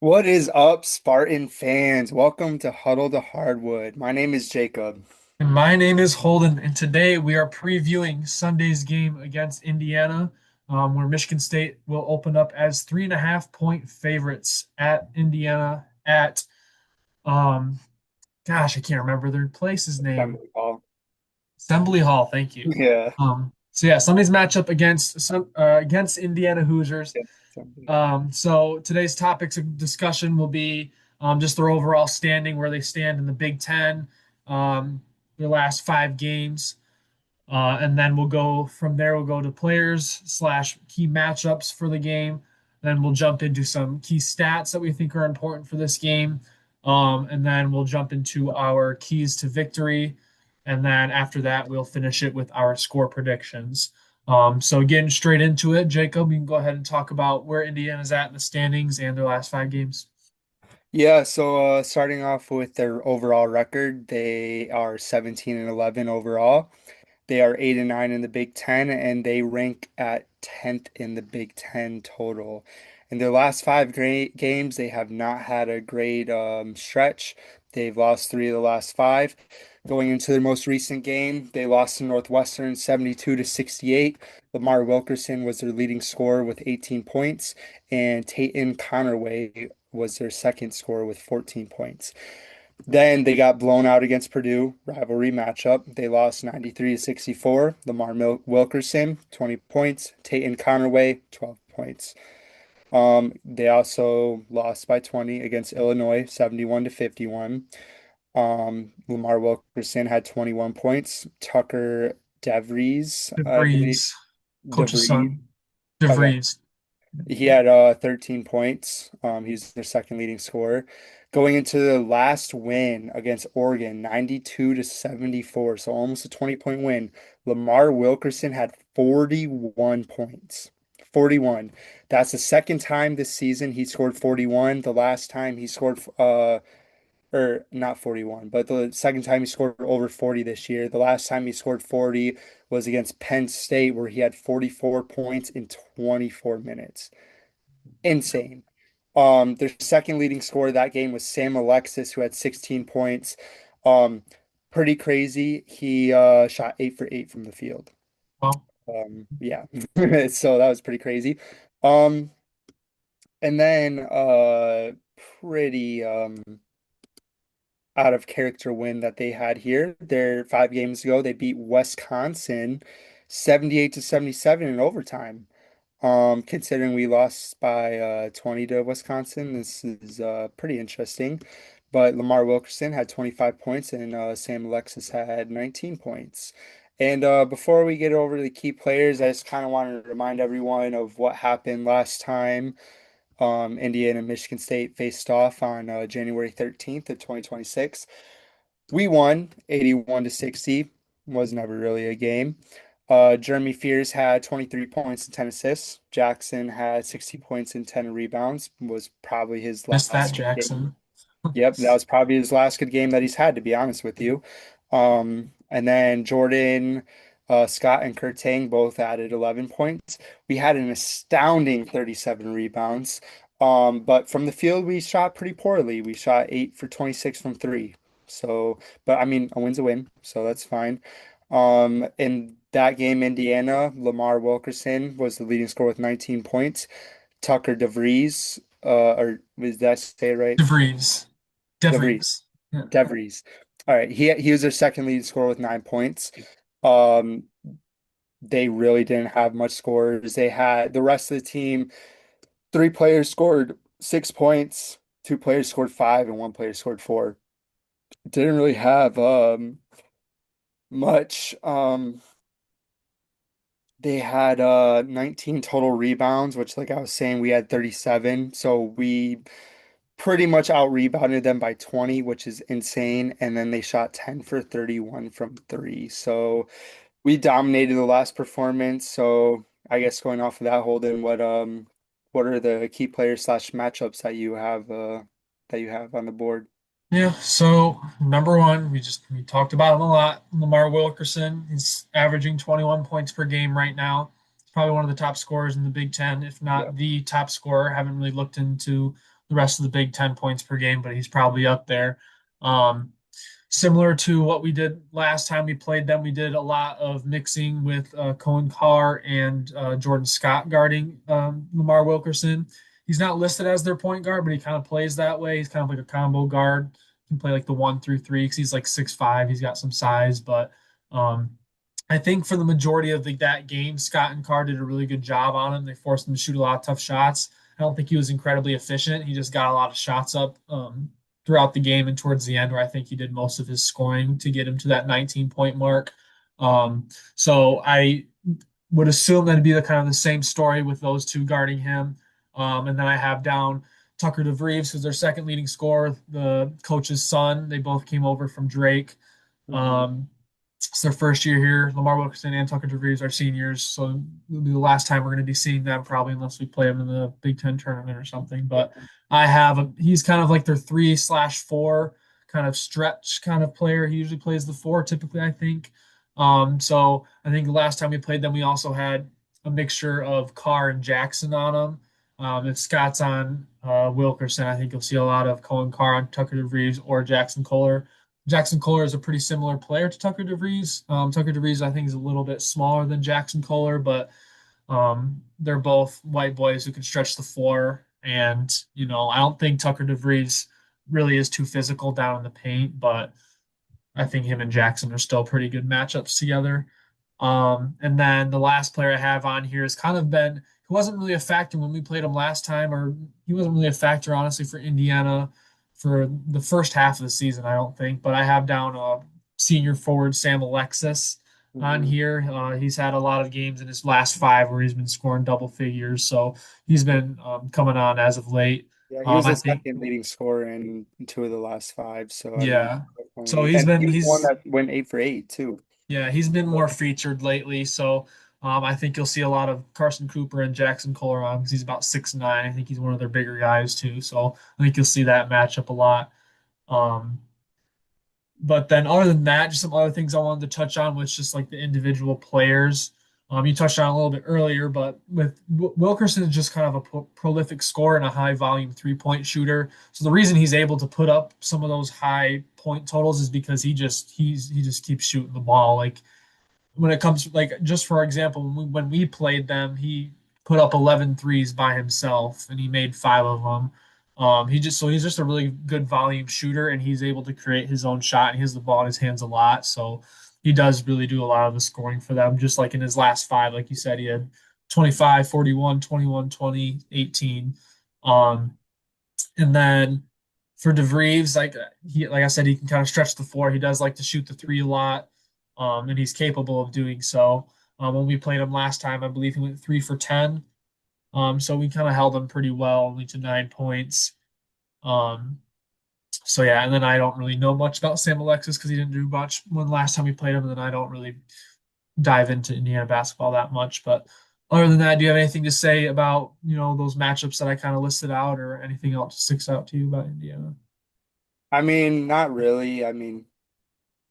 What is up, Spartan fans? Welcome to Huddle to Hardwood. My name is Jacob. And my name is Holden, and today we are previewing Sunday's game against Indiana, where Michigan State will open up as 3.5 point favorites at Indiana at, um, gosh, I can't remember their place's name. Assembly Hall. Assembly Hall, thank you. Yeah. So yeah, Sunday's matchup against Indiana Hoosiers. Yeah, Assembly Hall. So today's topics of discussion will be just their overall standing, where they stand in the Big Ten, their last 5 games. And then we'll go from there. We'll go to players slash key matchups for the game. Then we'll jump into some key stats that we think are important for this game. And then we'll jump into our keys to victory. And then after that, we'll finish it with our score predictions. So getting straight into it, Jacob, you can go ahead and talk about where Indiana's at in the standings and their last 5 games. Yeah, starting off with their overall record, they are 17 and 11 overall. They are 8 and 9 in the Big Ten, and they rank at 10th in the Big Ten total. In their last five great games, they have not had a great stretch. They've lost three of the last five. Going into their most recent game, they lost to Northwestern 72 to 68. Lamar Wilkerson was their leading scorer with 18 points, and Tayton Connerway was their second scorer with 14 points. Then they got blown out against Purdue, rivalry matchup. They lost 93 to 64. Wilkerson, 20 points. Tayton Connerway, 12 points. They also lost by 20 against Illinois, 71 to 51. Lamar Wilkerson had 21 points. Tucker DeVries, I believe. DeVries, coach's DeVries. son. Okay. DeVries. He had 13 points. He's their second leading scorer. Going into the last win against Oregon, 92 to 74, so almost a 20-point win. Lamar Wilkerson had 41 points. 41. That's the second time this season he scored 41. The last time he scored or not 41, but the second time he scored over 40 this year. The last time he scored 40 was against Penn State, where he had 44 points in 24 minutes. Insane. Their second leading scorer that game was Sam Alexis, who had 16 points. Um, Pretty crazy. He shot 8 for 8 from the field. Well, Yeah. So that was pretty crazy. Um, and then pretty out of character win that they had here. Their 5 games ago, they beat Wisconsin 78 to 77 in overtime. Considering we lost by 20 to Wisconsin, this is pretty interesting. But Lamar Wilkerson had 25 points and Sam Alexis had 19 points. And before we get over to the key players, I just kind of want to remind everyone of what happened last time. Indiana and Michigan State faced off on January 13th of 2026. We won 81 to 60. Was never really a game. Jeremy Fears had 23 points and 10 assists. Jackson had 60 points and 10 rebounds. Was probably his missed that, last good game. Jackson. Yep, that was probably his last good game that he's had, to be honest with you. And then Jordan, Scott, and Kurtang both added 11 points. We had an astounding 37 rebounds. But from the field, we shot pretty poorly. We shot 8 for 26 from three. So, but I mean, a win's a win, so that's fine. In that game, Indiana, Lamar Wilkerson was the leading scorer with 19 points. Tucker DeVries, or did I say it right? DeVries. DeVries. DeVries. Yeah. DeVries. All right, he was their second leading scorer with 9 points. Um, they really didn't have much scores. They had the rest of the team. Three players scored 6 points. Two players scored five, and one player scored four. Didn't really have much. They had 19 total rebounds, which, like I was saying, we had 37. So we pretty much out rebounded them by 20, which is insane. And then they shot 10 for 31 from three. So we dominated the last performance. So I guess going off of that, Holden, what are the key players slash matchups that you have on the board? Yeah, so number one, we talked about him a lot. Lamar Wilkerson, he's averaging 21 points per game right now. He's probably one of the top scorers in the Big Ten, if Yeah. not the top scorer. Haven't really looked into the rest of the Big Ten points per game, but he's probably up there. Um, Similar to what we did last time we played them, we did a lot of mixing with Coen Carr and Jordan Scott guarding Lamar Wilkerson. He's not listed as their point guard, but he kind of plays that way. He's kind of like a combo guard. He can play like the 1 through 3 because he's like 6'5". He's got some size, but um, I think for the majority of that game, Scott and Carr did a really good job on him. They forced him to shoot a lot of tough shots. I don't think he was incredibly efficient. He just got a lot of shots up throughout the game and towards the end, where I think he did most of his scoring to get him to that 19-point mark. So I would assume that'd be the kind of the same story with those two guarding him. And then I have down Tucker DeVries, who's their second leading scorer, the coach's son. They both came over from Drake. Mhm. Um, it's their first year here. Lamar Wilkerson and Tucker DeVries are seniors, so it'll be the last time we're going to be seeing them probably, unless we play them in the Big Ten tournament or something. But he's kind of like their 3/4 kind of stretch kind of player. He usually plays the four, typically, I think. So I think the last time we played them, we also had a mixture of Carr and Jackson on them. If Scott's on Wilkerson, I think you'll see a lot of Coen Carr on Tucker DeVries or Jackson Kohler. Jackson Kohler is a pretty similar player to Tucker DeVries. Tucker DeVries, I think, is a little bit smaller than Jackson Kohler, but they're both white boys who can stretch the floor. And, I don't think Tucker DeVries really is too physical down in the paint, but I think him and Jackson are still pretty good matchups together. And then the last player I have on here has kind of been, he wasn't really a factor when we played him last time, or he wasn't really a factor, honestly, for Indiana for the first half of the season, I don't think. But I have down senior forward Sam Alexis on Mhm. here. He's had a lot of games in his last five where he's been scoring double figures. So he's been coming on as of late. Yeah, he was I the think, second leading scorer in two of the last five. So I mean, yeah. So definitely, and he was the one he's that went 8 for 8 too. Yeah, he's been more featured lately, so I think you'll see a lot of Carson Cooper and Jackson Kohler on because he's about 6'9". I think he's one of their bigger guys too, so I think you'll see that matchup a lot. Um, but then other than that, just some other things I wanted to touch on was just like the individual players. You touched on it a little bit earlier, but with Wilkerson is just kind of a prolific scorer and a high volume 3-point shooter. So the reason he's able to put up some of those high point totals is because he just keeps shooting the ball. Like when it comes like just for example when we played them he put up 11 threes by himself and he made five of them. He's just a really good volume shooter and he's able to create his own shot and he has the ball in his hands a lot, so he does really do a lot of the scoring for them, just like in his last five, like you said, he had 25, 41, 21, 20, 18. And then for DeVries, like I said, he can kind of stretch the floor. He does like to shoot the three a lot, and he's capable of doing so. When we played him last time, I believe he went 3 for 10. So we kind of held him pretty well, only to 9 points. Um, so yeah, and then I don't really know much about Sam Alexis because he didn't do much when last time we played him, and then I don't really dive into Indiana basketball that much. But other than that, do you have anything to say about, those matchups that I kind of listed out or anything else that sticks out to you about Indiana? I mean, not really. I mean,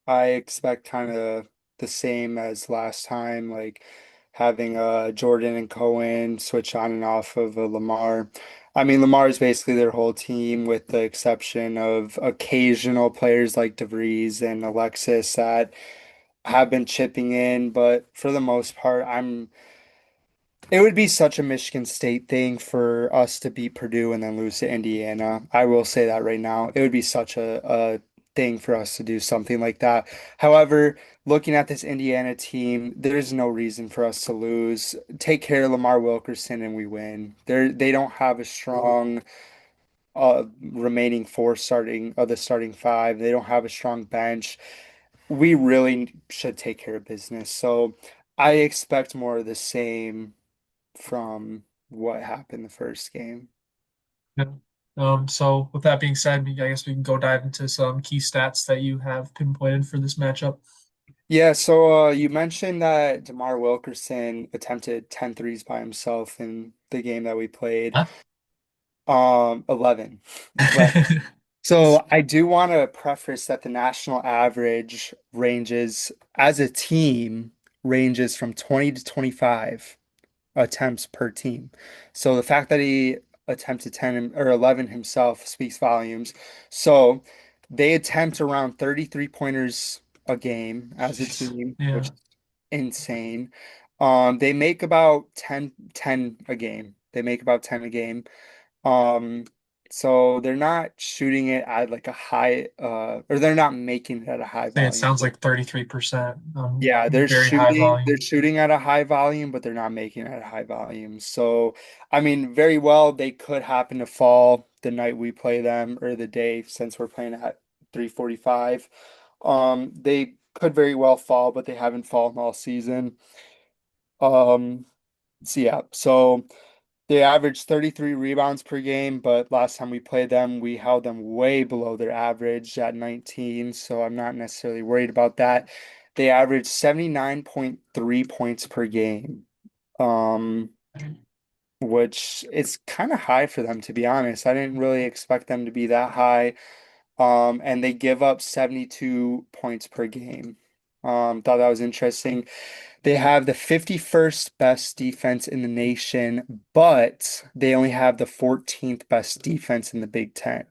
I expect kind of the same as last time, like having Jordan and Cohen switch on and off of Lamar. I mean, Lamar is basically their whole team, with the exception of occasional players like DeVries and Alexis that have been chipping in. But for the most part, it would be such a Michigan State thing for us to beat Purdue and then lose to Indiana. I will say that right now. It would be such a thing for us to do something like that. However, looking at this Indiana team, there's no reason for us to lose. Take care of Lamar Wilkerson and we win. They don't have a strong remaining four starting of the starting five. They don't have a strong bench. We really should take care of business. So I expect more of the same from what happened the first game. Yeah. So with that being said, I guess we can go dive into some key stats that you have pinpointed for this matchup. Yeah, so you mentioned that DeMar Wilkerson attempted 10 threes by himself in the game that we played. Huh? 11. 11. So I do want to preface that the national average ranges as a team ranges from 20 to 25 attempts per team. So the fact that he attempted 10 or 11 himself speaks volumes. So they attempt around 33 pointers a game as a Jeez. team, which Yeah. is insane. They make about 10 a game. They make about 10 a game. Um, so they're not shooting it at like a high, or they're not making it at a high Say it volume. sounds like 33%. Yeah, Very high they're volume. shooting at a high volume, but they're not making it at a high volume. So, I mean, very well, they could happen to fall the night we play them or the day since we're playing at 3:45. They could very well fall, but they haven't fallen all season. Um, so they averaged 33 rebounds per game, but last time we played them, we held them way below their average at 19, so I'm not necessarily worried about that. They averaged 79.3 points per game, um, which is kind of high for them, to be honest. I didn't really expect them to be that high. And they give up 72 points per game. Thought that was interesting. They have the 51st best defense in the nation, but they only have the 14th best defense in the Big Ten.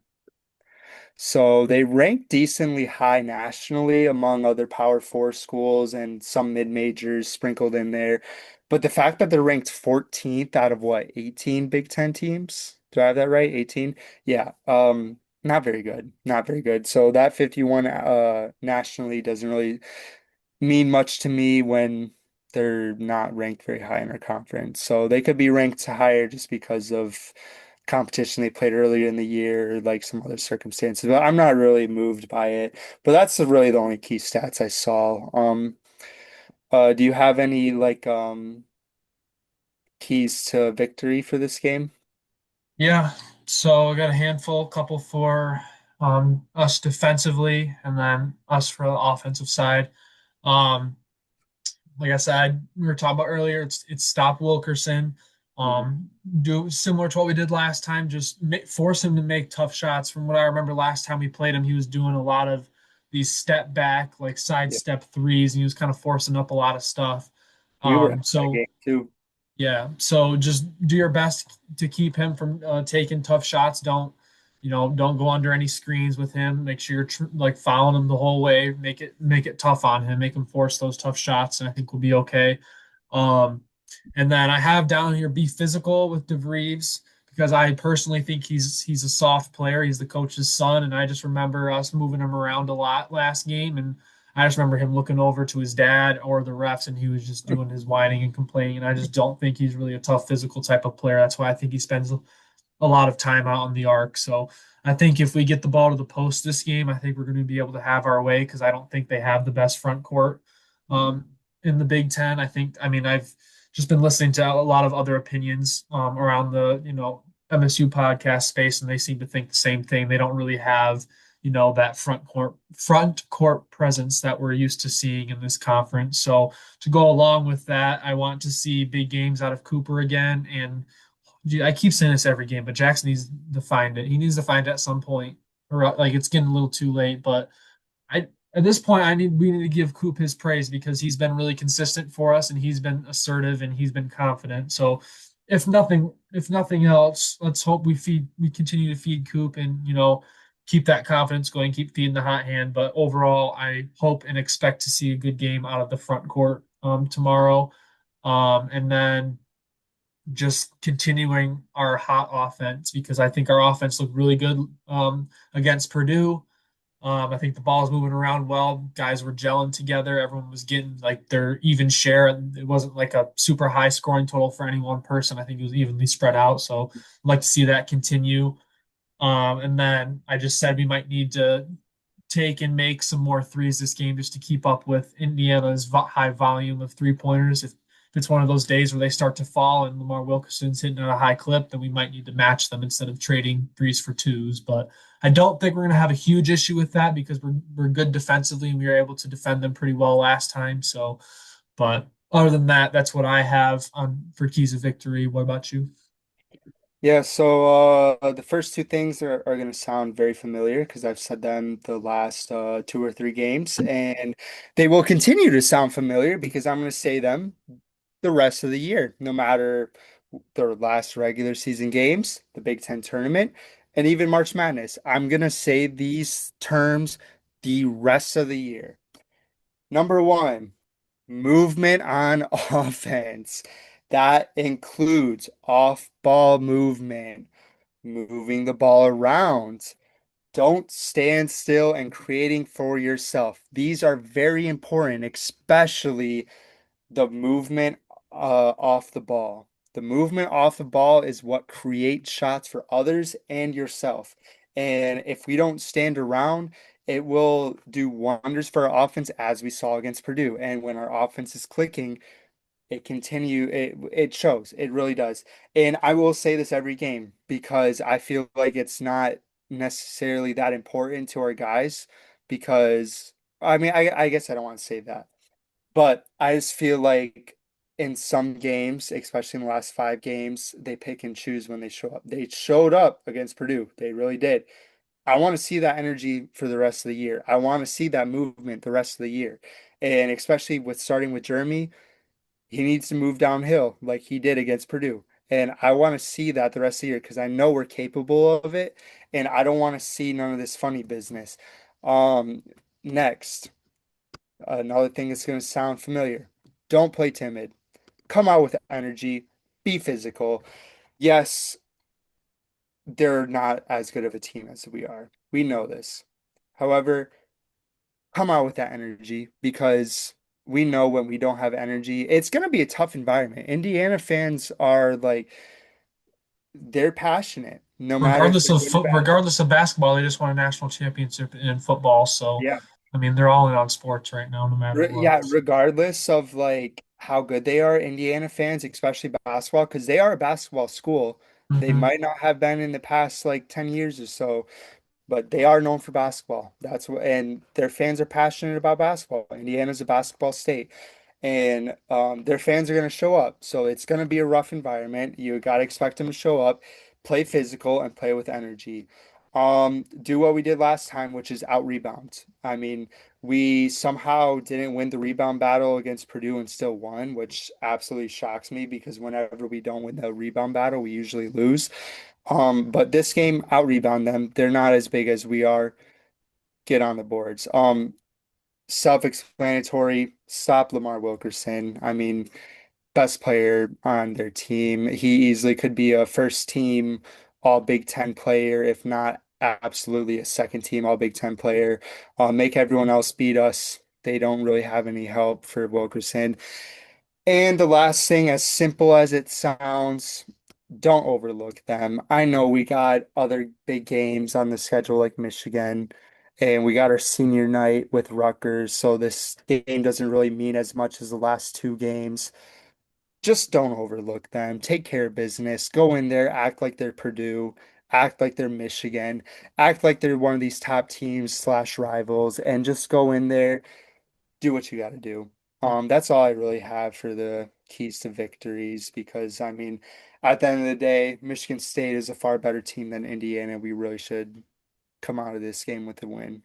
So they rank decently high nationally among other Power Four schools and some mid-majors sprinkled in there. But the fact that they're ranked 14th out of what, 18 Big Ten teams? Do I have that right? 18? Yeah. Not very good. Not very good. So that 51 nationally doesn't really mean much to me when they're not ranked very high in our conference. So they could be ranked higher just because of competition they played earlier in the year, or like some other circumstances. But I'm not really moved by it. But that's really the only key stats I saw. Do you have any like keys to victory for this game? Yeah. So I got a handful, couple for us defensively, and then us for the offensive side. Um, like I said, we were talking about earlier, it's stop Wilkerson. Mhm. Um, do similar to what we did last time, just force him to make tough shots. From what I remember last time we played him, he was doing a lot of these step back, like side Yeah. step threes, and he was kind of forcing up a lot of stuff. We were at that So game too. yeah, so just do your best to keep him from taking tough shots. Don't go under any screens with him. Make sure you're like following him the whole way. Make it tough on him. Make him force those tough shots, and I think we'll be okay. Um, and then I have down here be physical with DeVries because I personally think he's a soft player. He's the coach's son, and I just remember us moving him around a lot last game, and I just remember him looking over to his dad or the refs, and he was just doing his whining and complaining. And I just don't think he's really a tough physical type of player. That's why I think he spends a lot of time out on the arc. So I think if we get the ball to the post this game, I think we're going to be able to have our way because I don't think they have the best front court um, in the Big Ten. I mean, I've just been listening to a lot of other opinions around the MSU podcast space, and they seem to think the same thing. They don't really have that front court presence that we're used to seeing in this conference. So to go along with that, I want to see big games out of Cooper again. And I keep saying this every game, but Jackson needs to find it. He needs to find it at some point, or like it's getting a little too late. But I at this point, we need to give Coop his praise because he's been really consistent for us and he's been assertive and he's been confident. So if nothing else, let's hope we continue to feed Coop and keep that confidence going, keep feeding the hot hand. But overall, I hope and expect to see a good game out of the front court tomorrow. And then just continuing our hot offense because I think our offense looked really good against Purdue. I think the ball was moving around well. Guys were gelling together. Everyone was getting like their even share. It wasn't like a super high scoring total for any one person. I think it was evenly spread out. So I'd like to see that continue. And then I just said we might need to take and make some more threes this game just to keep up with Indiana's high volume of 3 pointers. If it's one of those days where they start to fall and Lamar Wilkerson's hitting at a high clip, then we might need to match them instead of trading threes for twos. But I don't think we're going to have a huge issue with that because we're good defensively and we were able to defend them pretty well last time. So, but other than that, that's what I have on for keys of victory. What about you? Yeah, so the first two things are going to sound very familiar because I've said them the last two or three games, and they will continue to sound familiar because I'm going to say them the rest of the year, no matter their last regular season games, the Big Ten tournament, and even March Madness. I'm gonna say these terms the rest of the year. Number one, movement on offense. That includes off-ball movement, moving the ball around. Don't stand still and creating for yourself. These are very important, especially the movement off the ball. The movement off the ball is what creates shots for others and yourself. And if we don't stand around, it will do wonders for our offense as we saw against Purdue. And when our offense is clicking, it shows. It really does. And I will say this every game because I feel like it's not necessarily that important to our guys because I mean I guess I don't want to say that. But I just feel like in some games, especially in the last 5 games, they pick and choose when they show up. They showed up against Purdue. They really did. I want to see that energy for the rest of the year. I want to see that movement the rest of the year. And especially with starting with Jeremy, he needs to move downhill like he did against Purdue. And I want to see that the rest of the year because I know we're capable of it. And I don't want to see none of this funny business. Um, Next. Another thing that's going to sound familiar. Don't play timid. Come out with energy. Be physical. Yes, they're not as good of a team as we are. We know this. However, come out with that energy because we know when we don't have energy, it's going to be a tough environment. Indiana fans are like, they're passionate no matter if they're good or bad. Regardless of basketball, they just won a national championship in football. So, Yeah. I mean, they're all in on sports right now, no matter what. Yeah, regardless of like how good they are, Indiana fans, especially basketball, because they are a basketball school. They Hmm. might not have been in the past like 10 years or so, but they are known for basketball. That's what, and their fans are passionate about basketball. Indiana's a basketball state, and their fans are going to show up. So it's going to be a rough environment. You got to expect them to show up, play physical, and play with energy. Do what we did last time, which is out rebound. I mean, we somehow didn't win the rebound battle against Purdue and still won, which absolutely shocks me because whenever we don't win the rebound battle, we usually lose. But this game out rebound them. They're not as big as we are. Get on the boards. Self-explanatory. Stop Lamar Wilkerson. I mean, best player on their team. He easily could be a first team all Big Ten player, if not absolutely a second team all Big Ten player. Make everyone else beat us. They don't really have any help for Wilkerson. And the last thing, as simple as it sounds, don't overlook them. I know we got other big games on the schedule like Michigan, and we got our senior night with Rutgers, so this game doesn't really mean as much as the last 2 games. Just don't overlook them. Take care of business. Go in there, act like they're Purdue, act like they're Michigan, act like they're one of these top teams slash rivals, and just go in there, do what you got to do. That's all I really have for the keys to victories because I mean, at the end of the day, Michigan State is a far better team than Indiana. We really should come out of this game with a win.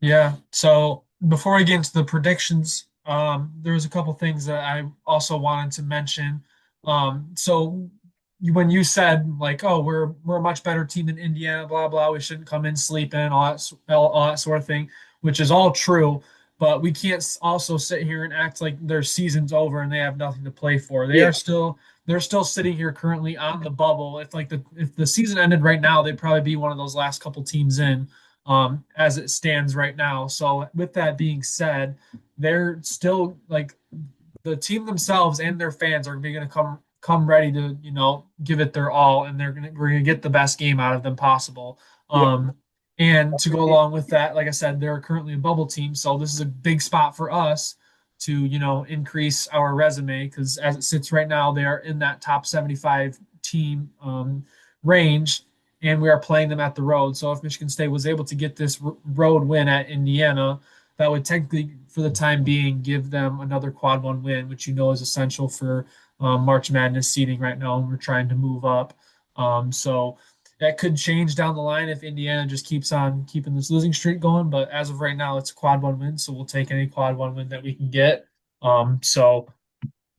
Yeah. So before I get into the predictions, there was a couple things that I also wanted to mention. When you said like, oh, we're a much better team than Indiana, blah blah, we shouldn't come in sleeping, all that sort of thing, which is all true. But we can't also sit here and act like their season's over and they have nothing to play for. Yeah, They're still sitting here currently on the bubble. If the season ended right now, they'd probably be one of those last couple teams in as it stands right now. So with that being said, they're still like the team themselves and their fans are going to come ready to give it their all, and we're gonna get the best game out of them possible. yeah, Um, and to go along with that, like I said, they're currently a bubble team, so this is a big spot for us to increase our resume because as it sits right now, they are in that top 75 team range, and we are playing them at the road. So if Michigan State was able to get this road win at Indiana, that would technically, for the time being, give them another quad one win, which is essential for March Madness seeding right now, and we're trying to move up. So that could change down the line if Indiana just keeps on keeping this losing streak going. But as of right now, it's a quad one win, so we'll take any quad one win that we can get. So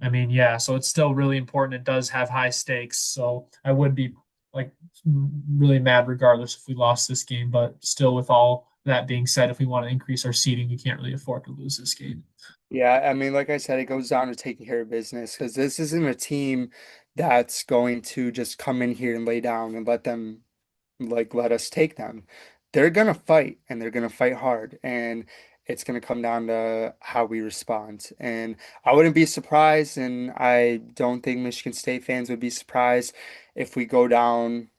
I mean, yeah, so it's still really important. It does have high stakes. So I would be like really mad regardless if we lost this game. But still, with all that being said, if we want to increase our seeding, we can't really afford to lose this game. Yeah, I mean, like I said, it goes down to taking care of business because this isn't a team that's going to just come in here and lay down and let them let us take them. They're gonna fight and they're gonna fight hard, and it's gonna come down to how we respond. And I wouldn't be surprised, and I don't think Michigan State fans would be surprised if we go down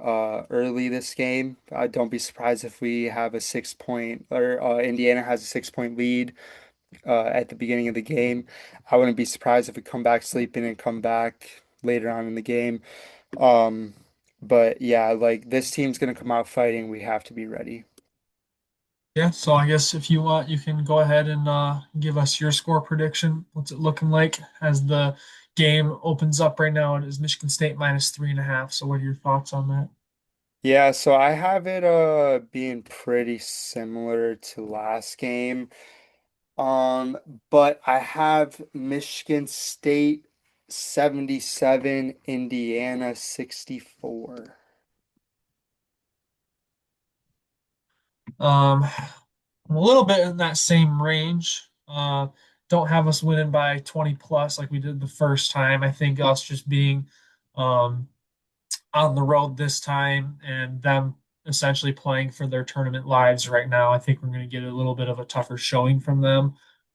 early this game. Don't be surprised if we have a 6 point or Indiana has a 6 point lead at the beginning of the game. I wouldn't be surprised if we come back sleeping and come back later on in the game. Um, but yeah, like this team's gonna come out fighting. We have to be ready. Yeah, so I guess if you want, you can go ahead and give us your score prediction. What's it looking like as the game opens up right now? It is Michigan State minus 3.5. So what are your thoughts on that? Yeah, so I have it being pretty similar to last game. Um, but I have Michigan State 77, Indiana 64. I'm a little bit in that same range. Don't have us winning by 20 plus like we did the first time. I think us just being um, on the road this time and them essentially playing for their tournament lives right now. I think we're going to get a little bit of a tougher showing from them.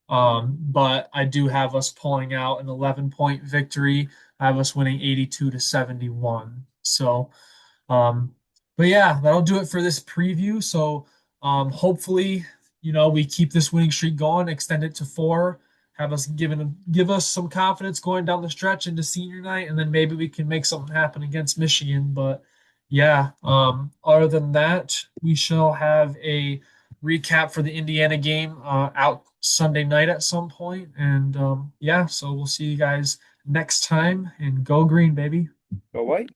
But I do have us pulling out an 11-point victory. I have us winning 82 to 71. So, um, but yeah, that'll do it for this preview. So, hopefully, we keep this winning streak going, extend it to four, give us some confidence going down the stretch into senior night, and then maybe we can make something happen against Michigan. But yeah, other than that, we shall have a recap for the Indiana game out Sunday night at some point. And yeah, so we'll see you guys next time and go green, baby. Go white.